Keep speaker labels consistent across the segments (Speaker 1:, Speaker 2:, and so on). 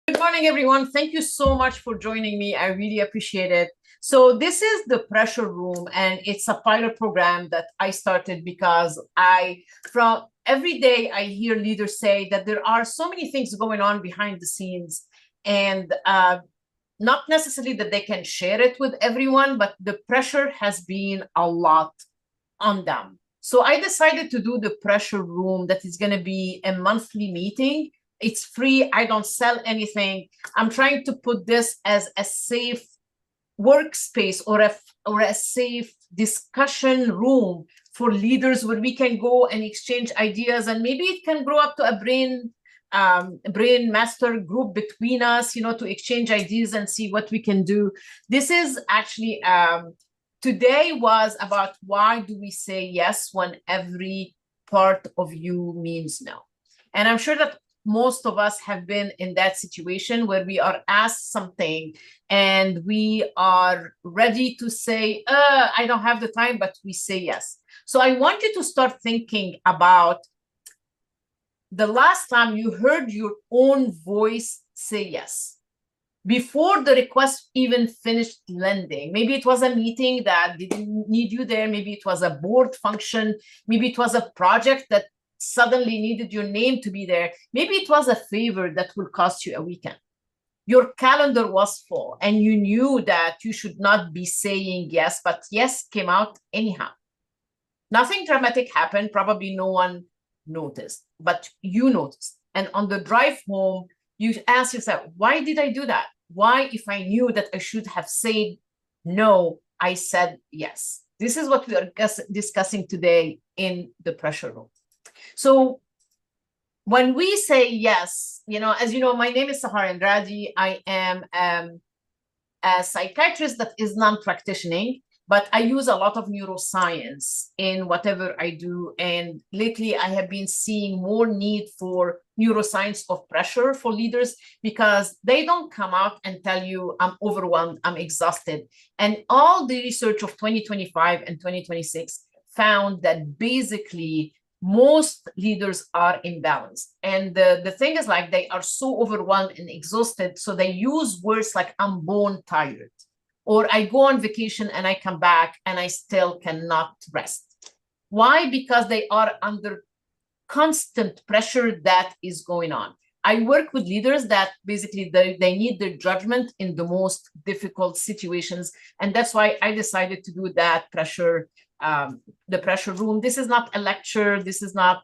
Speaker 1: Good morning, everyone. Thank you so much for joining me. I really appreciate it. So this is the Pressure Room, and it's a pilot program that I started because from every day, I hear leaders say that there are so many things going on behind the scenes, and not necessarily that they can share it with everyone, but the pressure has been a lot on them. So I decided to do the Pressure Room that is going to be a monthly meeting. It's free. I don't sell anything. I'm trying to put this as a safe workspace or a safe discussion room for leaders where we can go and exchange ideas, and maybe it can grow up to a brain master group between us, to exchange ideas and see what we can do. This is actually today was about why do we say yes when every part of you means no. And I'm sure that most of us have been in that situation where we are asked something and we are ready to say, I don't have the time, but we say yes. So I want you to start thinking about the last time you heard your own voice say yes, before the request even finished landing. Maybe it was a meeting that didn't need you there. Maybe it was a board function. Maybe it was a project that suddenly needed your name to be there. Maybe it was a favor that will cost you a weekend. Your calendar was full and you knew that you should not be saying yes, but yes came out anyhow. Nothing dramatic happened. Probably no one noticed, but you noticed. And on the drive home, you ask yourself, why did I do that? Why, if I knew that I should have said no, I said yes? This is what we are discussing today in the Pressure Room. So when we say yes, as you know, my name is Sahar Andrade. I am a psychiatrist that is non-practicing, but I use a lot of neuroscience in whatever I do. And lately, I have been seeing more need for neuroscience of pressure for leaders, because they don't come out and tell you, I'm overwhelmed, I'm exhausted. And all the research of 2025 and 2026 found that basically most leaders are imbalanced. And the thing is, like, they are so overwhelmed and exhausted, so they use words like, I'm bone tired, or I go on vacation and I come back and I still cannot rest. Why? Because they are under constant pressure that is going on. I work with leaders that basically they need their judgment in the most difficult situations. And that's why I decided to do that the Pressure Room. This is not a lecture. This is not,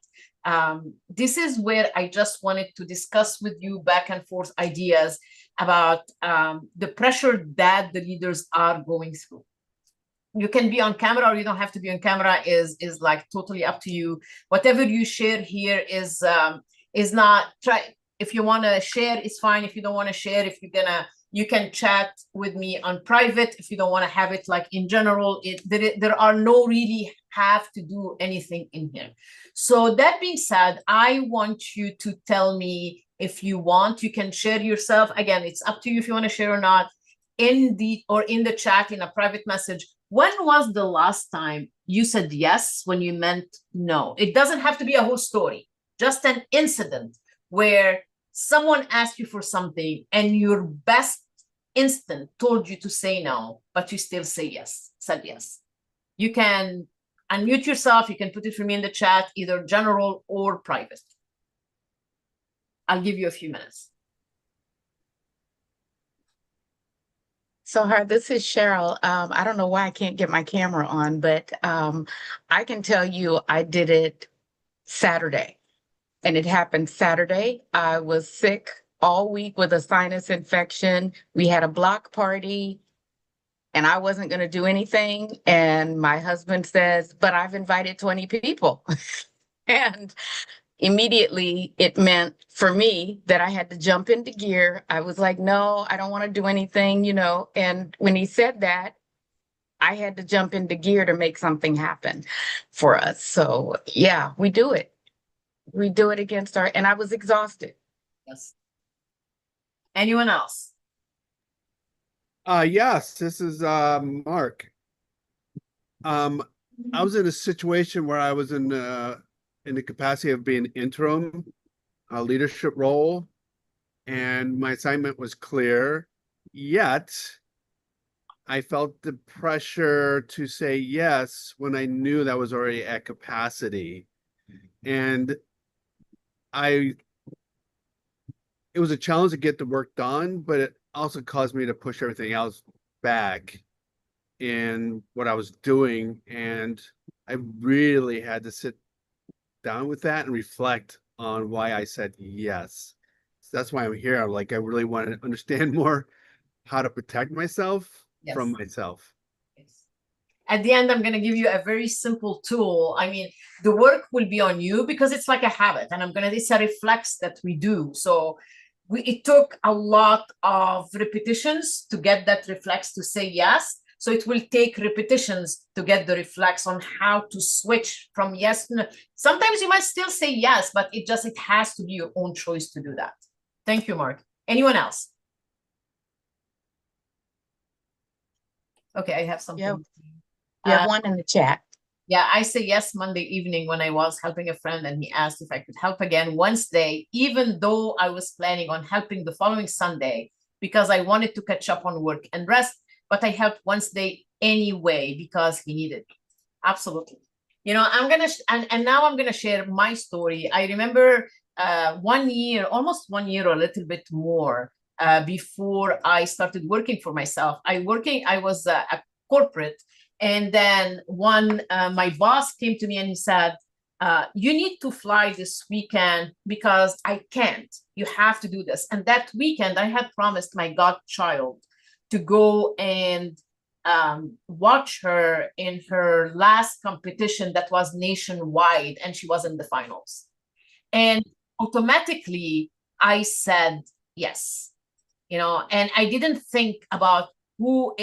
Speaker 1: this is where I just wanted to discuss with you back and forth ideas about the pressure that the leaders are going through. You can be on camera or you don't have to be on camera, is like totally up to you. Whatever you share here is not, if you want to share, it's fine. If you don't want to share, you can chat with me on private. If you don't want to have it like in general, there are no really have to do anything in here. So that being said, I want you to tell me if you want. You can share yourself. Again, it's up to you if you want to share or not, in the chat, in a private message. When was the last time you said yes when you meant no? It doesn't have to be a whole story, just an incident where someone asked you for something and your best instinct told you to say no, but you still said yes. You can unmute yourself. You can put it for me in the chat, either general or private. I'll give you a few minutes.
Speaker 2: Sahar, this is Cheryl. I don't know why I can't get my camera on, but I can tell you I did it Saturday, and it happened Saturday. I was sick all week with a sinus infection. We had a block party, and I wasn't going to do anything. And my husband says, but I've invited 20 people. And immediately it meant for me that I had to jump into gear. I was like, no, I don't want to do anything, And when he said that, I had to jump into gear to make something happen for us. So yeah, we do it. We do it and I was exhausted.
Speaker 1: Yes. Anyone else?
Speaker 3: Yes, this is Mark. I was in a situation where I was in the capacity of being interim leadership role, and my assignment was clear, yet I felt the pressure to say yes when I knew that was already at capacity. And it was a challenge to get the work done, but it also caused me to push everything else back in what I was doing. And I really had to sit down with that and reflect on why I said yes. So that's why I'm here. Like, I really want to understand more how to protect myself from myself.
Speaker 1: Yes. At the end, I'm going to give you a very simple tool. I mean, the work will be on you because it's like a habit, and it's a reflex that we do. So it took a lot of repetitions to get that reflex to say yes. So it will take repetitions to get the reflex on how to switch from yes to no. Sometimes you might still say yes, but it has to be your own choice to do that. Thank you, Mark. Anyone else? Okay, I have something.
Speaker 2: Yeah. You have one in the chat.
Speaker 1: Yeah, I say yes Monday evening when I was helping a friend and he asked if I could help again Wednesday, even though I was planning on helping the following Sunday because I wanted to catch up on work and rest, but I helped Wednesday anyway because he needed me. Absolutely. You know, and now I'm gonna share my story. I remember 1 year, almost 1 year or a little bit more before I started working for myself. I was a corporate. And then my boss came to me and he said, you need to fly this weekend because I can't. You have to do this. And that weekend, I had promised my godchild to go and watch her in her last competition that was nationwide, and she was in the finals. And automatically, I said yes. You know, and I didn't think about who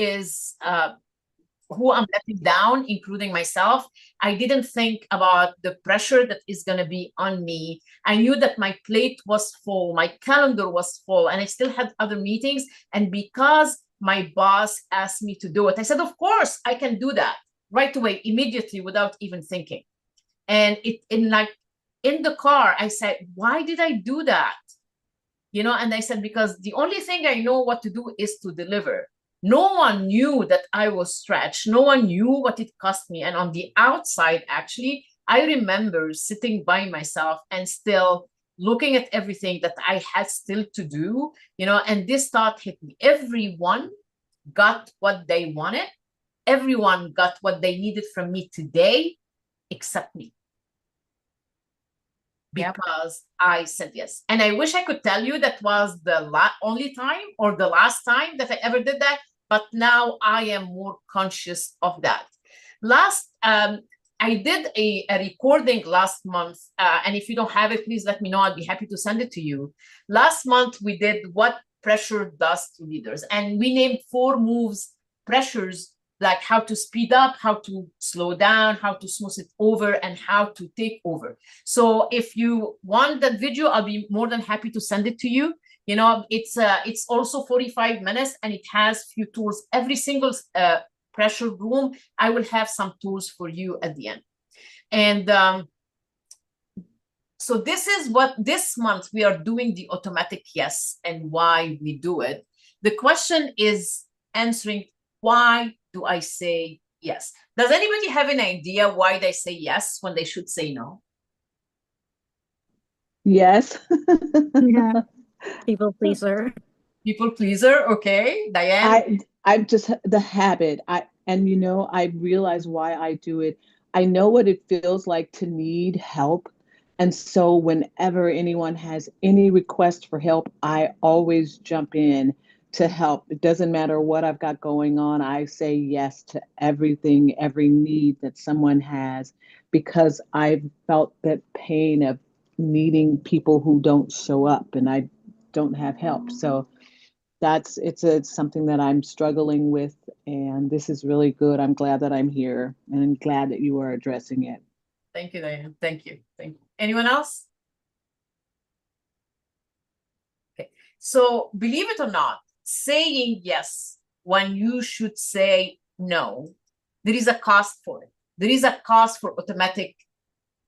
Speaker 1: I'm letting down, including myself. I didn't think about the pressure that is going to be on me. I knew that my plate was full, my calendar was full, and I still had other meetings. And because my boss asked me to do it, I said, of course, I can do that right away, immediately, without even thinking. And in the car, I said, why did I do that? You know, and I said, because the only thing I know what to do is to deliver. No one knew that I was stretched. No one knew what it cost me. And on the outside, actually, I remember sitting by myself and still looking at everything that I had still to do, you know, and this thought hit me. Everyone got what they wanted. Everyone got what they needed from me today, except me. Because I said yes. And I wish I could tell you that was the only time or the last time that I ever did that. But now I am more conscious of that. I did a recording last month. And if you don't have it, please let me know. I'd be happy to send it to you. Last month, we did what pressure does to leaders. And we named 4 moves, pressures, like how to speed up, how to slow down, how to smooth it over, and how to take over. So if you want that video, I'll be more than happy to send it to you. You know, it's also 45 minutes and it has few tools. Every single pressure room, I will have some tools for you at the end. And so this is what this month we are doing, the automatic yes, and why we do it. The question is answering, why do I say yes? Does anybody have an idea why they say yes when they should say no?
Speaker 4: Yes.
Speaker 5: Yeah. People pleaser.
Speaker 1: People pleaser, okay. Diane?
Speaker 4: I'm just the habit. And you know, I realize why I do it. I know what it feels like to need help. And so whenever anyone has any request for help, I always jump in to help. It doesn't matter what I've got going on. I say yes to everything, every need that someone has, because I've felt that pain of needing people who don't show up and I don't have help. So it's something that I'm struggling with, and this is really good. I'm glad that I'm here, and I'm glad that you are addressing it.
Speaker 1: Thank you, Diane. Thank you. Thank you. Anyone else? Okay. So believe it or not, saying yes when you should say no, there is a cost for it. There is a cost for automatic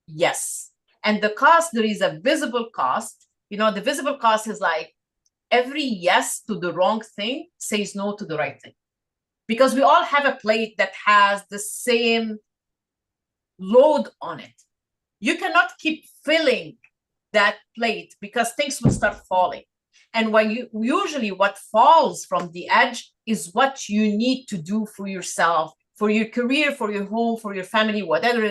Speaker 1: yes. And the cost, there is a visible cost. You know, the visible cost is like every yes to the wrong thing says no to the right thing. Because we all have a plate that has the same load on it. You cannot keep filling that plate because things will start falling. And when you usually what falls from the edge is what you need to do for yourself, for your career, for your home, for your family, whatever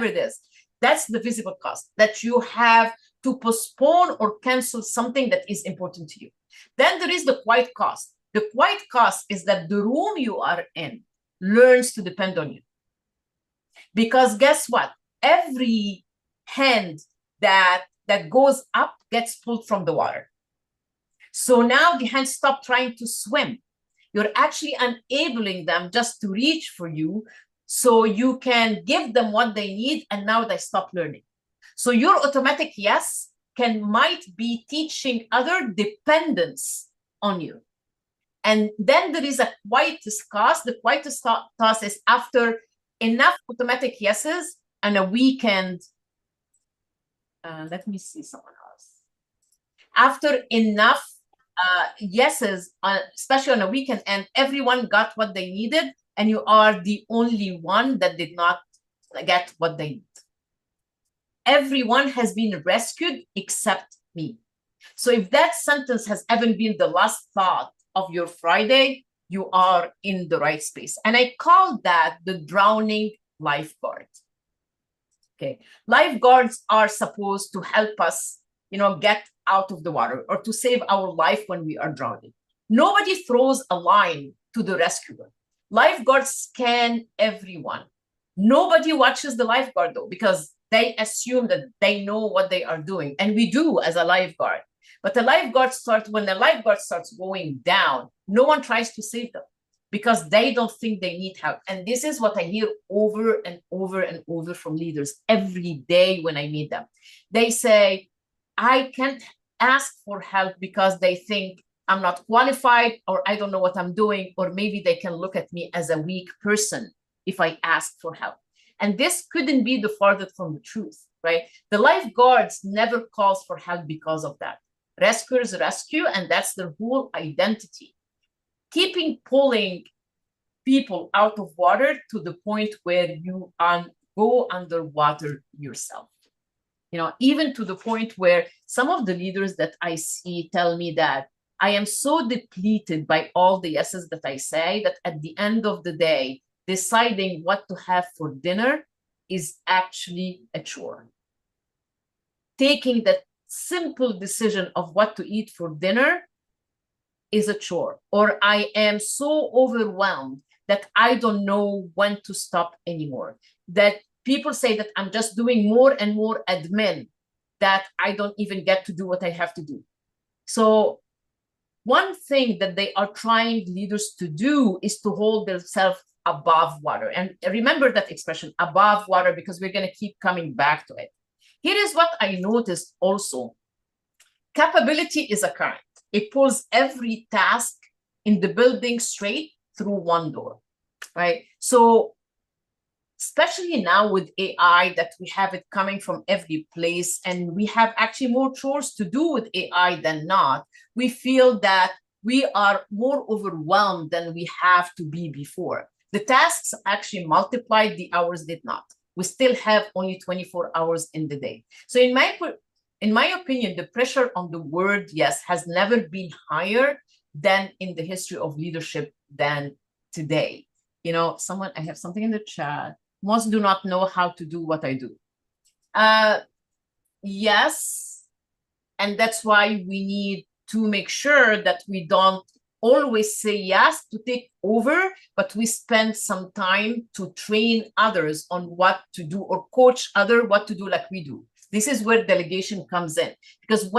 Speaker 1: it is. That's the visible cost, that you have to postpone or cancel something that is important to you. Then there is the quiet cost. The quiet cost is that the room you are in learns to depend on you. Because guess what? Every hand that goes up gets pulled from the water. So now the hands stop trying to swim. You're actually enabling them just to reach for you so you can give them what they need, and now they stop learning. So your automatic yes might be teaching other dependence on you. And then there is a quietest cost. The quietest cost is after enough automatic yeses and a weekend. Let me see someone else. After enough yeses, especially on a weekend, and everyone got what they needed, and you are the only one that did not get what they need. Everyone has been rescued except me. So if that sentence has ever been the last thought of your Friday, you are in the right space. And I call that the drowning lifeguard. Okay, lifeguards are supposed to help us, get out of the water or to save our life when we are drowning. Nobody throws a line to the rescuer. Lifeguards scan everyone. Nobody watches the lifeguard though, because they assume that they know what they are doing. And we do as a lifeguard. But when the lifeguard starts going down, no one tries to save them because they don't think they need help. And this is what I hear over and over and over from leaders every day when I meet them. They say, I can't ask for help because they think I'm not qualified, or I don't know what I'm doing, or maybe they can look at me as a weak person if I ask for help. And this couldn't be the farthest from the truth, right? The lifeguards never calls for help because of that. Rescuers rescue, and that's their whole identity. Pulling people out of water to the point where you go underwater yourself. Even to the point where some of the leaders that I see tell me that I am so depleted by all the yeses that I say that at the end of the day, deciding what to have for dinner is actually a chore. Taking that simple decision of what to eat for dinner is a chore. Or I am so overwhelmed that I don't know when to stop anymore. That people say that I'm just doing more and more admin, that I don't even get to do what I have to do. So one thing that they are trying leaders to do is to hold themselves above water. And remember that expression, above water, because we're going to keep coming back to it. Here is what I noticed also. Capability is a current. It pulls every task in the building straight through one door, right? So especially now with AI, that we have it coming from every place, and we have actually more chores to do with AI than not, we feel that we are more overwhelmed than we have to be before. The tasks actually multiplied, the hours did not. We still have only 24 hours in the day. So in my opinion, the pressure on the word yes has never been higher than in the history of leadership than today. I have something in the chat. Most do not know how to do what I do. Yes, and that's why we need to make sure that we don't always say yes to take over, but we spend some time to train others on what to do, or coach others what to do like we do. This is where delegation comes in, because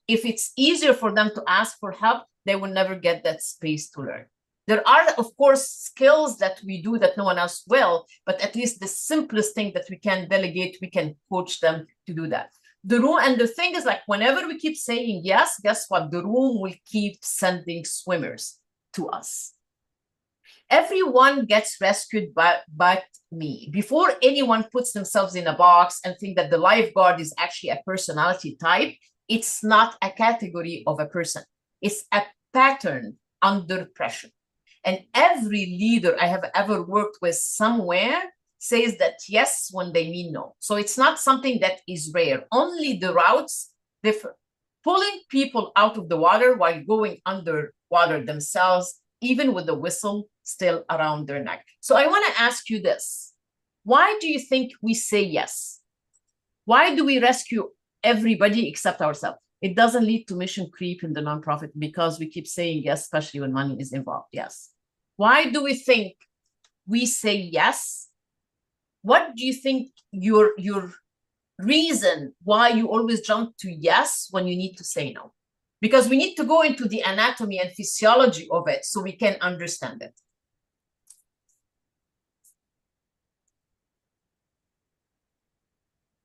Speaker 1: if it's easier for them to ask for help, they will never get that space to learn. There are, of course, skills that we do that no one else will, but at least the simplest thing that we can delegate, we can coach them to do that. The room, and the thing is, like, whenever we keep saying yes, guess what? The room will keep sending swimmers to us. Everyone gets rescued but me. Before anyone puts themselves in a box and think that the lifeguard is actually a personality type, it's not a category of a person. It's a pattern under pressure. And every leader I have ever worked with somewhere says that yes when they mean no. So it's not something that is rare. Only the routes differ. Pulling people out of the water while going underwater themselves, even with the whistle still around their neck. So I want to ask you this. Why do you think we say yes? Why do we rescue everybody except ourselves? It doesn't lead to mission creep in the nonprofit because we keep saying yes, especially when money is involved. Yes. Why do we think we say yes? What do you think your reason why you always jump to yes when you need to say no? Because we need to go into the anatomy and physiology of it so we can understand it.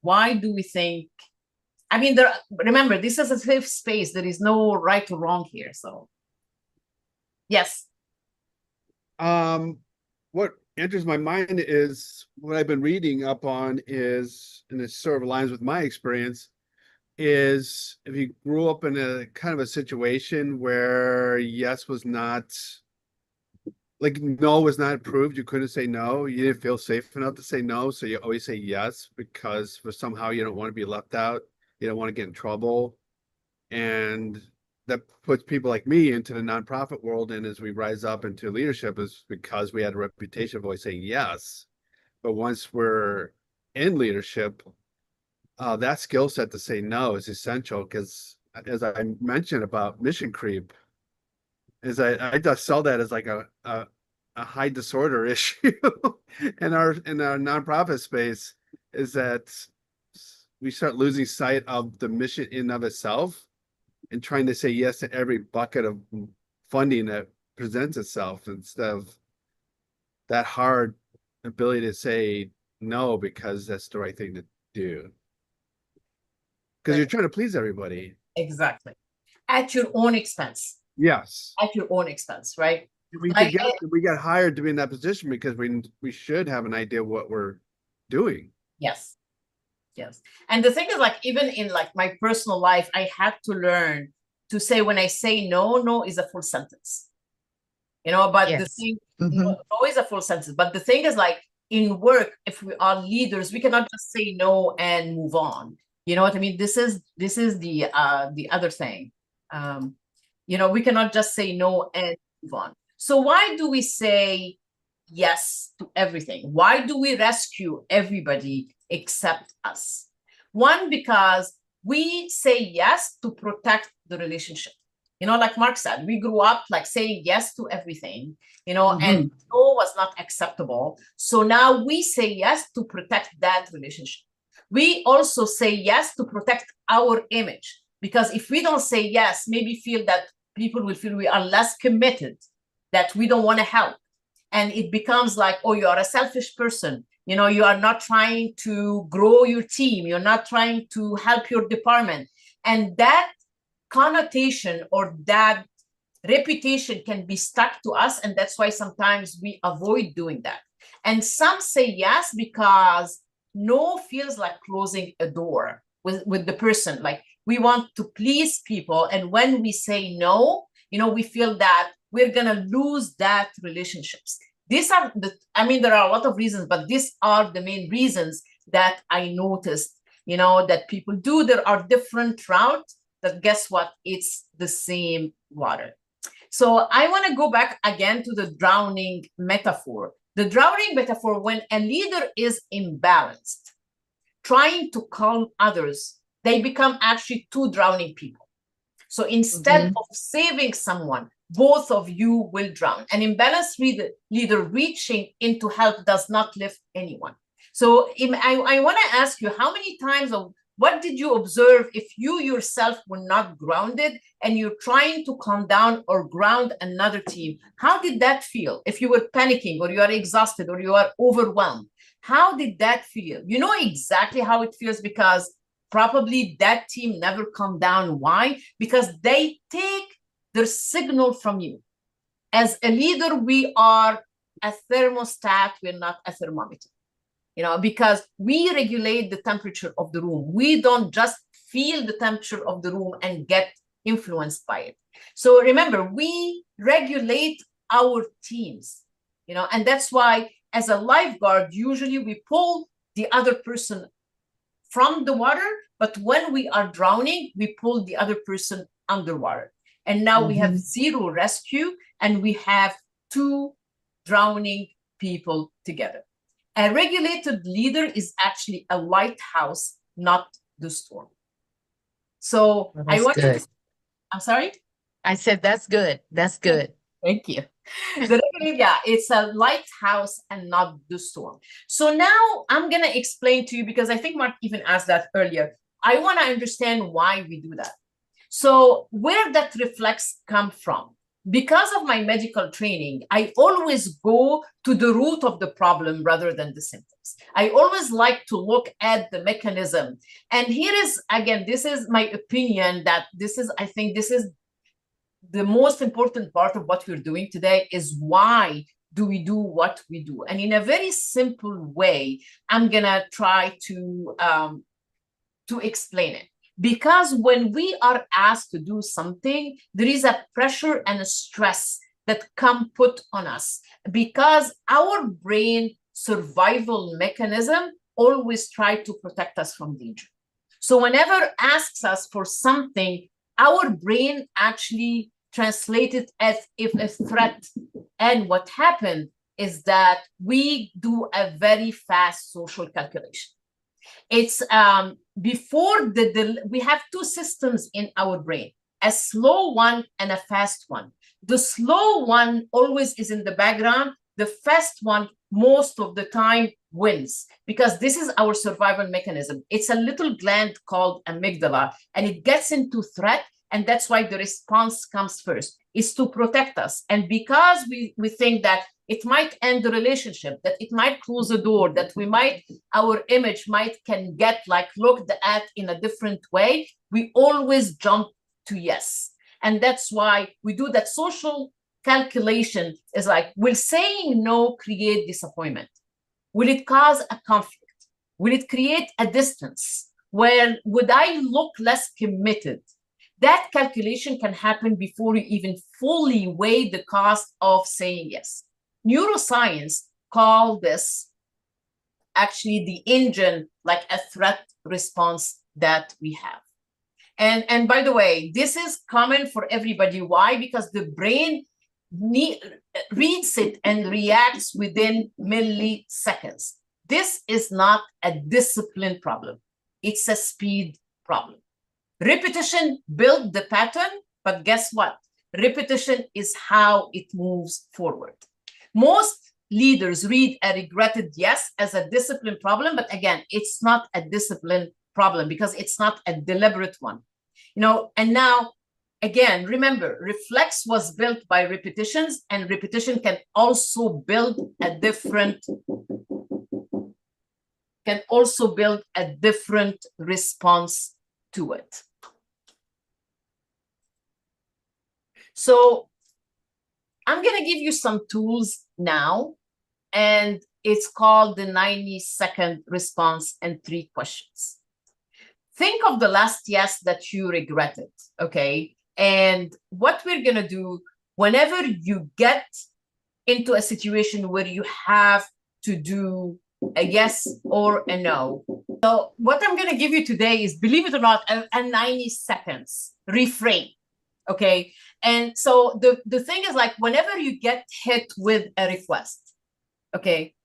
Speaker 1: Why do we think, I mean, remember, this is a safe space. There is no right or wrong here. So, yes.
Speaker 3: What enters my mind is what I've been reading up on is, and it sort of aligns with my experience, is if you grew up in a kind of a situation where yes was not, like no was not approved, you couldn't say no, you didn't feel safe enough to say no, so you always say yes because for somehow you don't want to be left out, you don't want to get in trouble, and that puts people like me into the nonprofit world. And as we rise up into leadership is because we had a reputation of always saying yes. But once we're in leadership, that skill set to say no is essential, because as I mentioned about mission creep, is I just saw that as like a high disorder issue in our nonprofit space, is that we start losing sight of the mission in and of itself and trying to say yes to every bucket of funding that presents itself, instead of that hard ability to say no because that's the right thing to do. Because you're trying to please everybody.
Speaker 1: Exactly. At your own expense.
Speaker 3: Yes.
Speaker 1: At your own expense, right?
Speaker 3: We get hired to be in that position because we should have an idea what we're doing.
Speaker 1: Yes. Yes. And the thing is, like, even in like my personal life, I had to learn to say when I say no, no is a full sentence. You know, but
Speaker 2: Yes.
Speaker 1: the thing,
Speaker 2: Mhm.
Speaker 1: no is a full sentence. But the thing is, like, in work, if we are leaders, we cannot just say no and move on. You know what I mean? This is the other thing. You know, we cannot just say no and move on. So why do we say yes to everything? Why do we rescue everybody except us? One, because we say yes to protect the relationship. You know, like Mark said, we grew up like saying yes to everything, you know, and no was not acceptable. So now we say yes to protect that relationship. We also say yes to protect our image, because if we don't say yes, maybe feel that people will feel we are less committed, that we don't want to help. And it becomes like, oh, you are a selfish person. You know, you are not trying to grow your team. You're not trying to help your department. And that connotation or that reputation can be stuck to us. And that's why sometimes we avoid doing that. And some say yes because no feels like closing a door with the person. Like, we want to please people. And when we say no, you know, we feel that we're going to lose that relationships. These are I mean, there are a lot of reasons, but these are the main reasons that I noticed, you know, that people do. There are different routes, but guess what? It's the same water. So I want to go back again to the drowning metaphor. The drowning metaphor, when a leader is imbalanced, trying to calm others, they become actually two drowning people. So instead of saving someone, both of you will drown. An imbalanced leader reaching into help does not lift anyone. So I want to ask you, how many times, or what did you observe if you yourself were not grounded and you're trying to calm down or ground another team? How did that feel? If you were panicking or you are exhausted or you are overwhelmed, how did that feel? You know exactly how it feels, because probably that team never calmed down. Why? Because they take their signal from you. As a leader, we are a thermostat, we're not a thermometer. You know, because we regulate the temperature of the room. We don't just feel the temperature of the room and get influenced by it. So remember, we regulate our teams, and that's why as a lifeguard, usually we pull the other person from the water, but when we are drowning, we pull the other person underwater. And now we have zero rescue, and we have two drowning people together. A regulated leader is actually a lighthouse, not the storm. So I want you to, I'm sorry?
Speaker 2: I said, that's good. That's good.
Speaker 1: Thank you. It's a lighthouse and not the storm. So now I'm going to explain to you, because I think Mark even asked that earlier. I want to understand why we do that. So where that reflex come from? Because of my medical training, I always go to the root of the problem rather than the symptoms. I always like to look at the mechanism. And here is, again, this is my opinion that I think this is the most important part of what we're doing today, is why do we do what we do? And in a very simple way, I'm going to try to explain it. Because when we are asked to do something, there is a pressure and a stress that come put on us, because our brain survival mechanism always try to protect us from danger. So whenever asks us for something, our brain actually translates it as if a threat. And what happened is that we do a very fast social calculation. It's before we have two systems in our brain, a slow one and a fast one. The slow one always is in the background. The fast one most of the time wins, because this is our survival mechanism. It's a little gland called amygdala, and it gets into threat. And that's why the response comes first, is to protect us. And because we think that it might end the relationship, that it might close the door, that our image can get looked at in a different way, we always jump to yes. And that's why we do that social calculation. Is will saying no create disappointment? Will it cause a conflict? Will it create a distance? Would I look less committed? That calculation can happen before you even fully weigh the cost of saying yes. Neuroscience call this actually the engine, like a threat response that we have. And by the way, this is common for everybody. Why? Because the brain reads it and reacts within milliseconds. This is not a discipline problem. It's a speed problem. Repetition builds the pattern, but guess what? Repetition is how it moves forward. Most leaders read a regretted yes as a discipline problem, but again, it's not a discipline problem because it's not a deliberate one. And now, again, remember, reflex was built by repetitions, and repetition can also build a different response to it. So I'm going to give you some tools now, and it's called the 90-second response and 3 questions. Think of the last yes that you regretted, okay? And what we're going to do whenever you get into a situation where you have to do a yes or a no. So what I'm going to give you today is, believe it or not, a 90 seconds refrain. Okay. And so the thing is, whenever you get hit with a request, okay,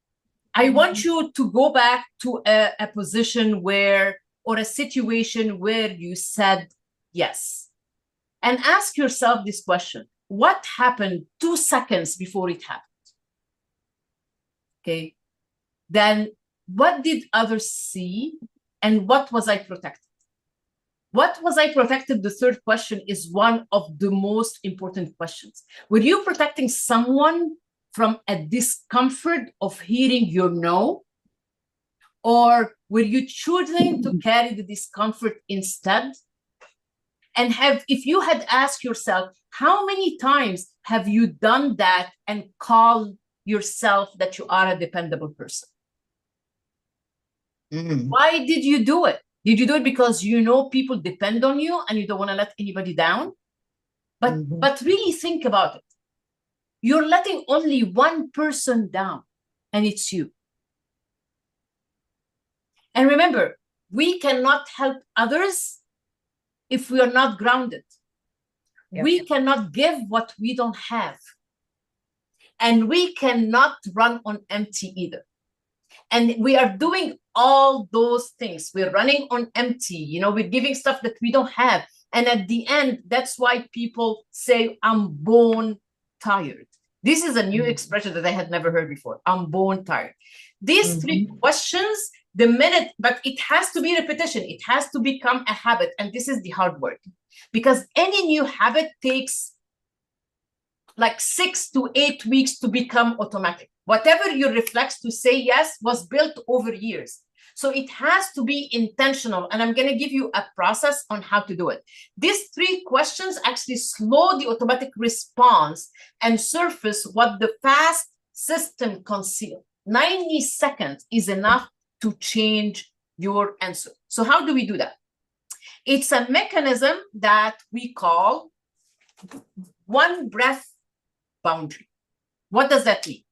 Speaker 1: I want you to go back to a position or a situation where you said yes, and ask yourself this question: what happened 2 seconds before it happened? Okay. Then what did others see, and what was I protected? What was I protected? The third question is one of the most important questions. Were you protecting someone from a discomfort of hearing your no? Or were you choosing to carry the discomfort instead? And if you had asked yourself, how many times have you done that and called yourself that you are a dependable person? Why did you do it? Did you do it because you know people depend on you and you don't want to let anybody down? But really think about it. You're letting only one person down, and it's you. And remember, we cannot help others if we are not grounded. Yep. We cannot give what we don't have. And we cannot run on empty either. And we are doing all those things. We're running on empty, you know, we're giving stuff that we don't have. And at the end, that's why people say, I'm bone tired. This is a new expression that I had never heard before. I'm bone tired. These three questions, the minute, but it has to be repetition. It has to become a habit. And this is the hard work, because any new habit takes like 6 to 8 weeks to become automatic. Whatever you reflex to say yes was built over years. So it has to be intentional. And I'm going to give you a process on how to do it. These three questions actually slow the automatic response and surface what the fast system conceals. 90 seconds is enough to change your answer. So how do we do that? It's a mechanism that we call one breath boundary. What does that mean?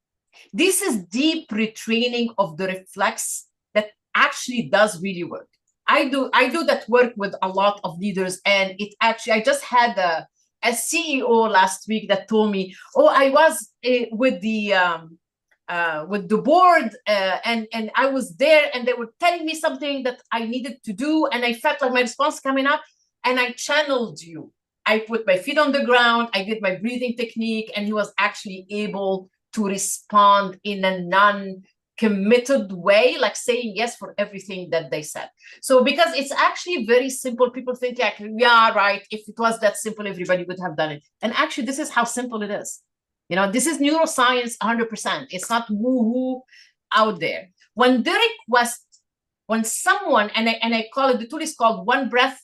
Speaker 1: This is deep retraining of the reflex that actually does really work. I do that work with a lot of leaders, and it actually, I just had a CEO last week that told me, oh, I was with the board and I was there and they were telling me something that I needed to do, and I felt like my response coming up, and I channeled you. I put my feet on the ground, I did my breathing technique, and he was actually able to respond in a non-committed way, like saying yes for everything that they said. So because it's actually very simple, people think, yeah, right, if it was that simple, everybody would have done it. And actually, this is how simple it is. You know, this is neuroscience 100%. It's not woo-woo out there. When someone, and I call it, the tool is called one breath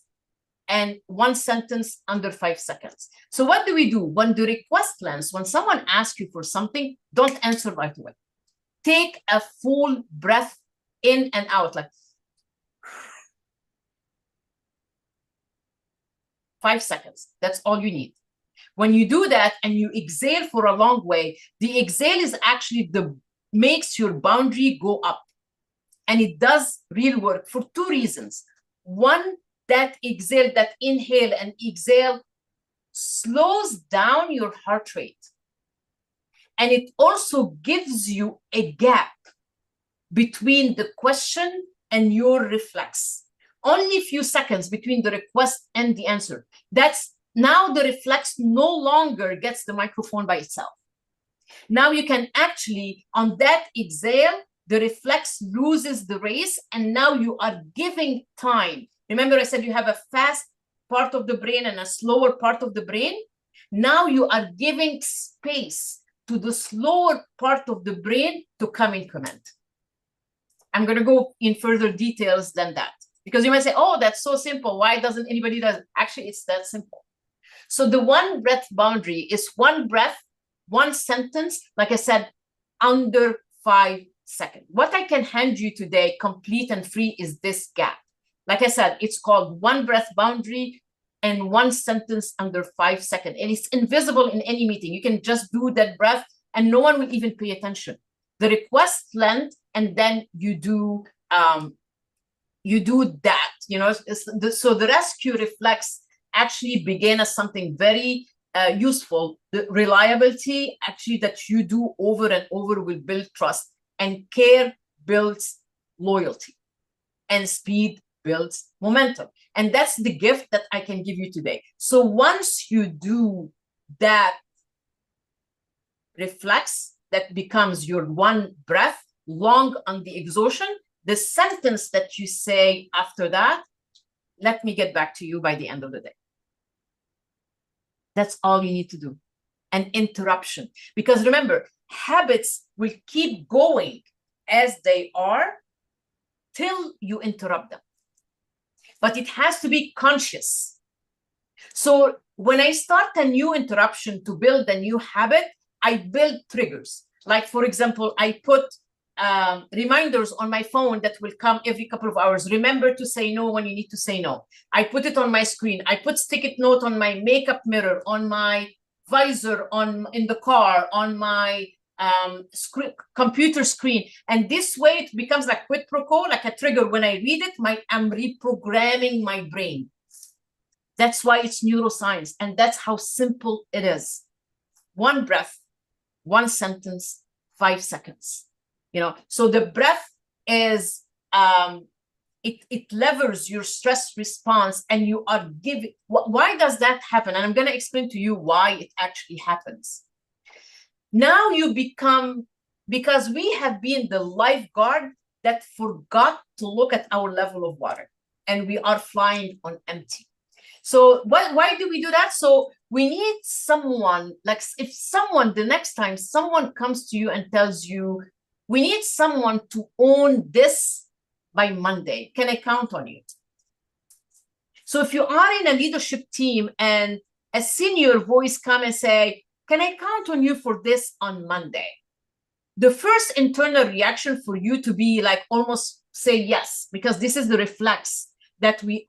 Speaker 1: and one sentence under 5 seconds. So what do we do? When the request lands, when someone asks you for something, don't answer right away. Take a full breath in and out, like 5 seconds. That's all you need. When you do that and you exhale for a long way, the exhale is actually makes your boundary go up. And it does real work for 2 reasons. One, that exhale, that inhale and exhale slows down your heart rate. And it also gives you a gap between the question and your reflex. Only a few seconds between the request and the answer. That's now the reflex no longer gets the microphone by itself. Now you can actually, on that exhale, the reflex loses the race, and now you are giving time. Remember, I said you have a fast part of the brain and a slower part of the brain. Now you are giving space to the slower part of the brain to come in command. I'm going to go in further details than that, because you might say, oh, that's so simple. Why doesn't anybody do it? Actually, it's that simple. So the one breath boundary is one breath, one sentence, like I said, under 5 seconds. What I can hand you today, complete and free, is this gap. Like I said, it's called one breath boundary and one sentence under 5 seconds. And it's invisible in any meeting. You can just do that breath and no one will even pay attention. The request length, and then you do that, you know. So the rescue reflex actually began as something very useful. The reliability actually that you do over and over will build trust, and care builds loyalty, and speed builds momentum. And that's the gift that I can give you today. So once you do that reflex, that becomes your one breath, long on the exhaustion, the sentence that you say after that, let me get back to you by the end of the day. That's all you need to do. An interruption. Because remember, habits will keep going as they are till you interrupt them. But it has to be conscious. So when I start a new interruption to build a new habit, I build triggers. Like, for example, I put reminders on my phone that will come every couple of hours. Remember to say no when you need to say no. I put it on my screen. I put sticky note on my makeup mirror, on my visor, in the car, on my computer screen. And this way it becomes like quid pro quo, like a trigger. When I read it, I'm reprogramming my brain. That's why it's neuroscience. And that's how simple it is. One breath, one sentence, 5 seconds. So the breath is, it levers your stress response, and you are giving, why does that happen? And I'm going to explain to you why it actually happens. Now you become, because we have been the lifeguard that forgot to look at our level of water, and we are flying on empty. So why do we do that? So we need someone, like if someone, the next time someone comes to you and tells you, we need someone to own this by Monday, can I count on you? So if you are in a leadership team and a senior voice come and say, can I count on you for this on Monday? The first internal reaction for you to be like almost say yes, because this is the reflex that we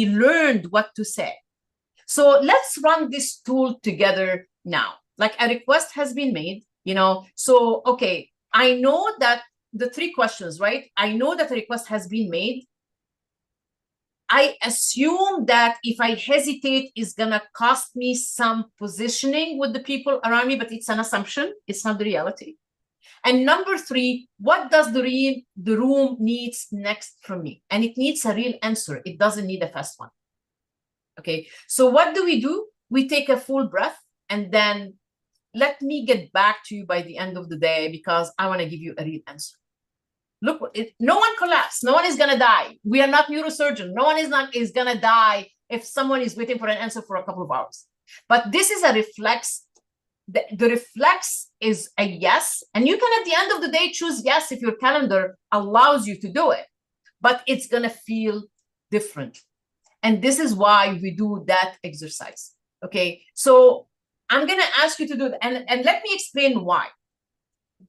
Speaker 1: learned what to say. So let's run this tool together now. Like a request has been made, so, okay, I know that the 3 questions, right? I know that a request has been made. I assume that if I hesitate, it's going to cost me some positioning with the people around me, but it's an assumption. It's not the reality. And number 3, what does the room needs next from me? And it needs a real answer. It doesn't need a fast one. Okay, so what do? We take a full breath, and then let me get back to you by the end of the day, because I want to give you a real answer. Look, no one collapsed. No one is going to die. We are not neurosurgeons. No one is going to die if someone is waiting for an answer for a couple of hours. But this is a reflex. The reflex is a yes. And you can, at the end of the day, choose yes if your calendar allows you to do it. But it's going to feel different. And this is why we do that exercise. Okay, so I'm going to ask you to do that. And let me explain why.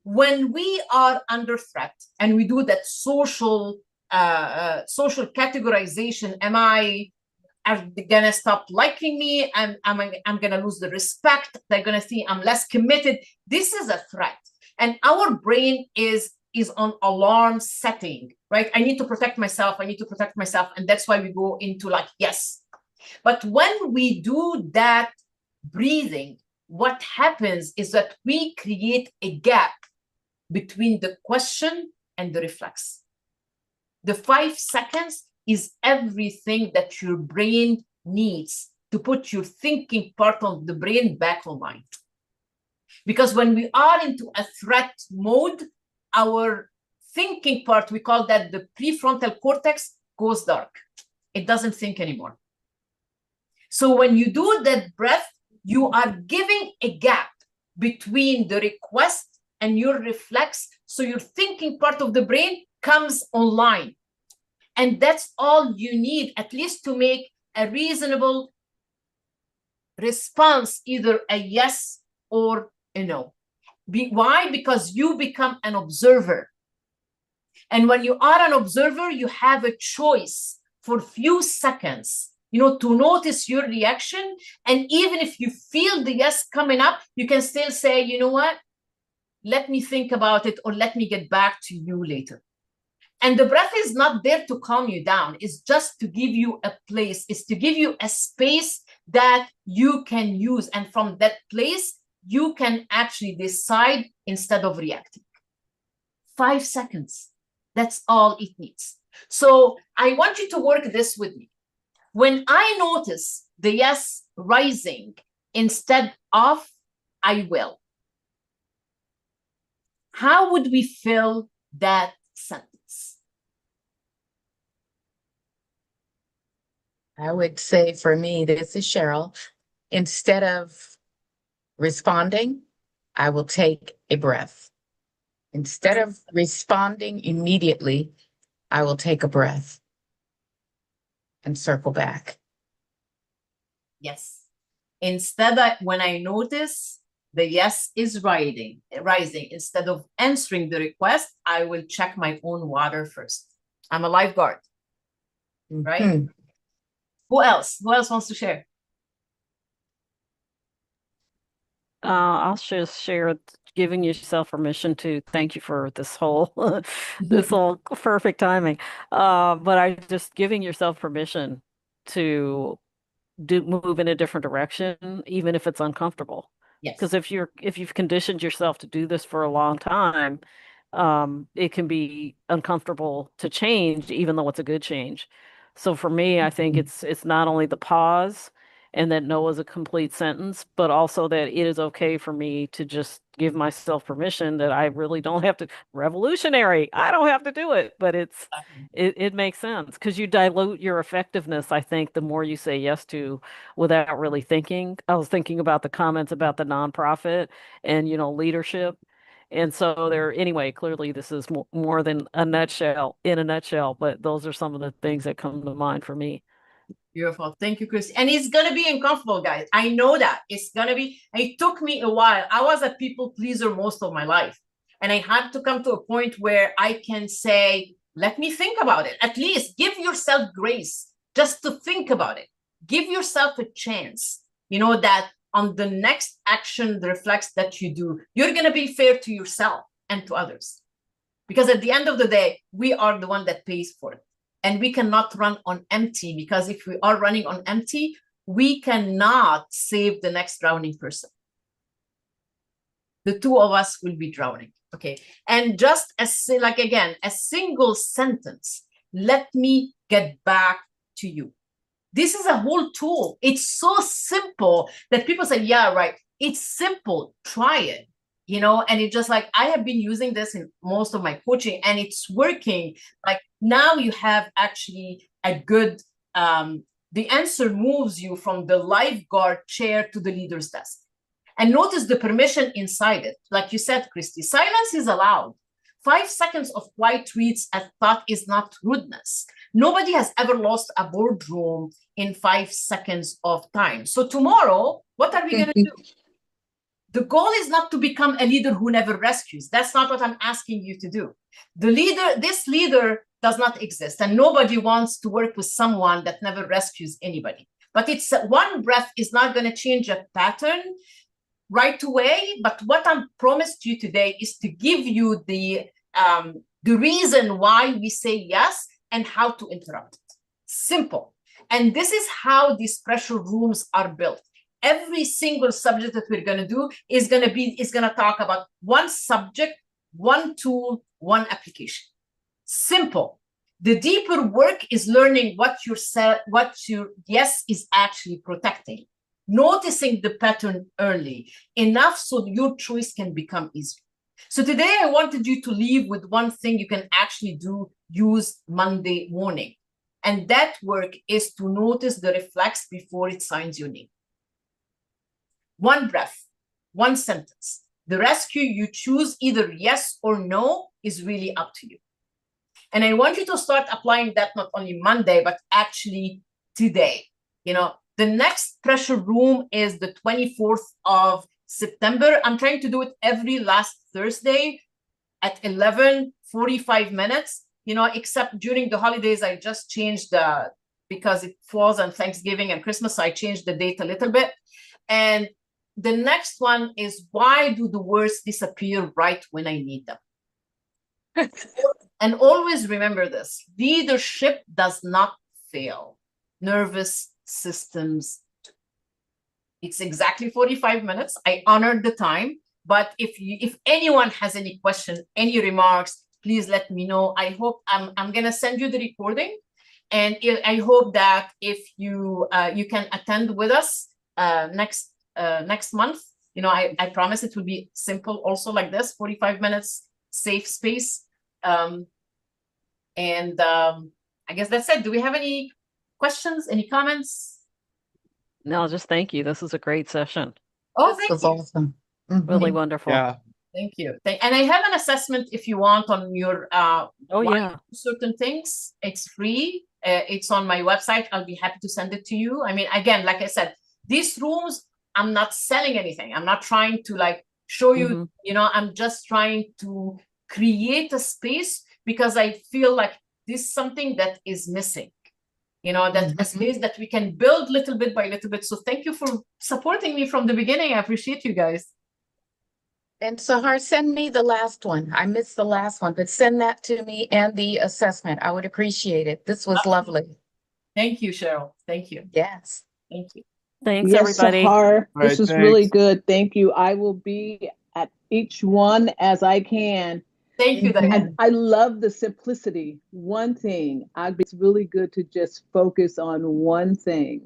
Speaker 1: When we are under threat and we do that social categorization, are they going to stop liking me? I'm going to lose the respect. They're going to see I'm less committed. This is a threat. And our brain is on alarm setting, right? I need to protect myself. I need to protect myself. And that's why we go into like, yes. But when we do that breathing, what happens is that we create a gap between the question and the reflex. The 5 seconds is everything that your brain needs to put your thinking part of the brain back online. Because when we are into a threat mode, our thinking part, we call that the prefrontal cortex, goes dark. It doesn't think anymore. So when you do that breath, you are giving a gap between the request and your reflex. So your thinking part of the brain comes online. And that's all you need, at least to make a reasonable response, either a yes or a no. Why? Because you become an observer. And when you are an observer, you have a choice for a few seconds, to notice your reaction. And even if you feel the yes coming up, you can still say, you know what? Let me think about it, or let me get back to you later. And the breath is not there to calm you down. It's just to give you a place. It's to give you a space that you can use. And from that place, you can actually decide instead of reacting. 5 seconds. That's all it needs. So I want you to work this with me. When I notice the yes rising instead of I will, how would we fill that sentence?
Speaker 2: I would say for me, this is Cheryl. Instead of responding, I will take a breath. Instead of responding immediately, I will take a breath and circle back.
Speaker 1: Yes. Instead, when I notice the yes is rising. Instead of answering the request, I will check my own water first. I'm a lifeguard, right?
Speaker 2: Mhm.
Speaker 1: Who else? Who else wants to share?
Speaker 5: I'll just share giving yourself permission to thank you for this whole this whole perfect timing. But I just giving yourself permission to move in a different direction, even if it's uncomfortable.
Speaker 1: Yes.
Speaker 5: Because if you've conditioned yourself to do this for a long time, it can be uncomfortable to change, even though it's a good change. So for me, I think it's not only the pause and that no is a complete sentence, but also that it is okay for me to just give myself permission that I really don't have to revolutionary. I don't have to do it, but it makes sense because you dilute your effectiveness, I think, the more you say yes to without really thinking. I was thinking about the comments about the nonprofit and, leadership. And so anyway, clearly this is more than in a nutshell, but those are some of the things that come to mind for me.
Speaker 1: Beautiful. Thank you, Chris. And it's going to be uncomfortable, guys. I know that. It's going to be, it took me a while. I was a people pleaser most of my life. And I had to come to a point where I can say, let me think about it. At least give yourself grace just to think about it. Give yourself a chance, that on the next action, the reflex that you do, you're going to be fair to yourself and to others. Because at the end of the day, we are the one that pays for it. And we cannot run on empty, because if we are running on empty, we cannot save the next drowning person. The two of us will be drowning. Okay. And just a single sentence, let me get back to you. This is a whole tool. It's so simple that people say, yeah, right. It's simple. Try it. And it's just like, I have been using this in most of my coaching and it's working. Like now you have actually a good, the answer moves you from the lifeguard chair to the leader's desk. And notice the permission inside it. Like you said, Christy, silence is allowed. 5 seconds of quiet reads a thought is not rudeness. Nobody has ever lost a boardroom in 5 seconds of time. So tomorrow, what are we going to do? The goal is not to become a leader who never rescues. That's not what I'm asking you to do. This leader does not exist, and nobody wants to work with someone that never rescues anybody. But it's one breath is not going to change a pattern right away. But what I promised you today is to give you the reason why we say yes and how to interrupt it. Simple. And this is how these pressure rooms are built. Every single subject that we're going to do is going to talk about one subject, one tool, one application. Simple. The deeper work is learning what your yes is actually protecting, noticing the pattern early enough so your choice can become easier. So today I wanted you to leave with one thing you can actually use Monday morning. And that work is to notice the reflex before it signs your name. One breath, one sentence. The rescue you choose, either yes or no, is really up to you. And I want you to start applying that not only Monday, but actually today. The next pressure room is the 24th of September. I'm trying to do it every last Thursday at 11:45 minutes, except during the holidays, I just changed because it falls on Thanksgiving and Christmas, so I changed the date a little bit. And the next one is, why do the words disappear right when I need them? And always remember this, leadership does not fail. Nervous systems do. It's exactly 45 minutes. I honored the time, but if anyone has any question, any remarks, please let me know. I hope I'm going to send you the recording. And I hope that if you can attend with us next month. I promise it will be simple also like this, 45 minutes, safe space. I guess that's it. Do we have any questions, any comments?
Speaker 5: No, just thank you. This was a great session.
Speaker 1: Oh,
Speaker 2: This
Speaker 1: thank
Speaker 2: was
Speaker 1: you.
Speaker 2: awesome. Mhm.
Speaker 5: Really wonderful.
Speaker 3: Yeah.
Speaker 1: Thank you. And I have an assessment if you want on your why
Speaker 5: Yeah.
Speaker 1: certain things. It's free. It's on my website. I'll be happy to send it to you. I mean, again, like I said, these rooms I'm not selling anything. I'm not trying to like show you,
Speaker 5: Mhm.
Speaker 1: you know, I'm just trying to create a space because I feel like this is something that is missing, you know, that a
Speaker 2: Mhm.
Speaker 1: space that we can build little bit by little bit. So thank you for supporting me from the beginning. I appreciate you guys.
Speaker 2: And Sahar, send me the last one. I missed the last one, but send that to me and the assessment. I would appreciate it. This was lovely.
Speaker 1: Thank you, Cheryl. Thank you.
Speaker 2: Yes.
Speaker 1: Thank you.
Speaker 5: Thanks,
Speaker 4: Yes,
Speaker 5: everybody.
Speaker 4: Sahar,
Speaker 3: Right,
Speaker 4: this was really
Speaker 3: thanks.
Speaker 4: good. Thank you. I will be at each one as I can.
Speaker 1: Thank you,
Speaker 2: Mhm.
Speaker 1: Diane.
Speaker 4: I love the simplicity. One thing. It's really good to just focus on one thing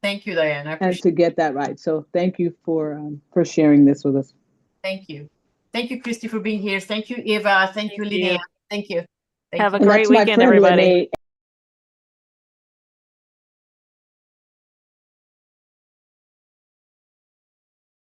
Speaker 1: Thank you, Diane. I
Speaker 4: and
Speaker 1: appreciate
Speaker 4: to get that right. So thank you for sharing this with us.
Speaker 1: Thank you. Thank you, Christy, for being here. Thank you, Eva. Thank you,
Speaker 5: Thank
Speaker 1: Linnea.
Speaker 5: you.
Speaker 1: Thank you. Thank
Speaker 5: Have
Speaker 1: you.
Speaker 5: a
Speaker 4: And
Speaker 5: great
Speaker 4: that's my
Speaker 5: weekend,
Speaker 4: friend
Speaker 5: everybody.
Speaker 4: Lene.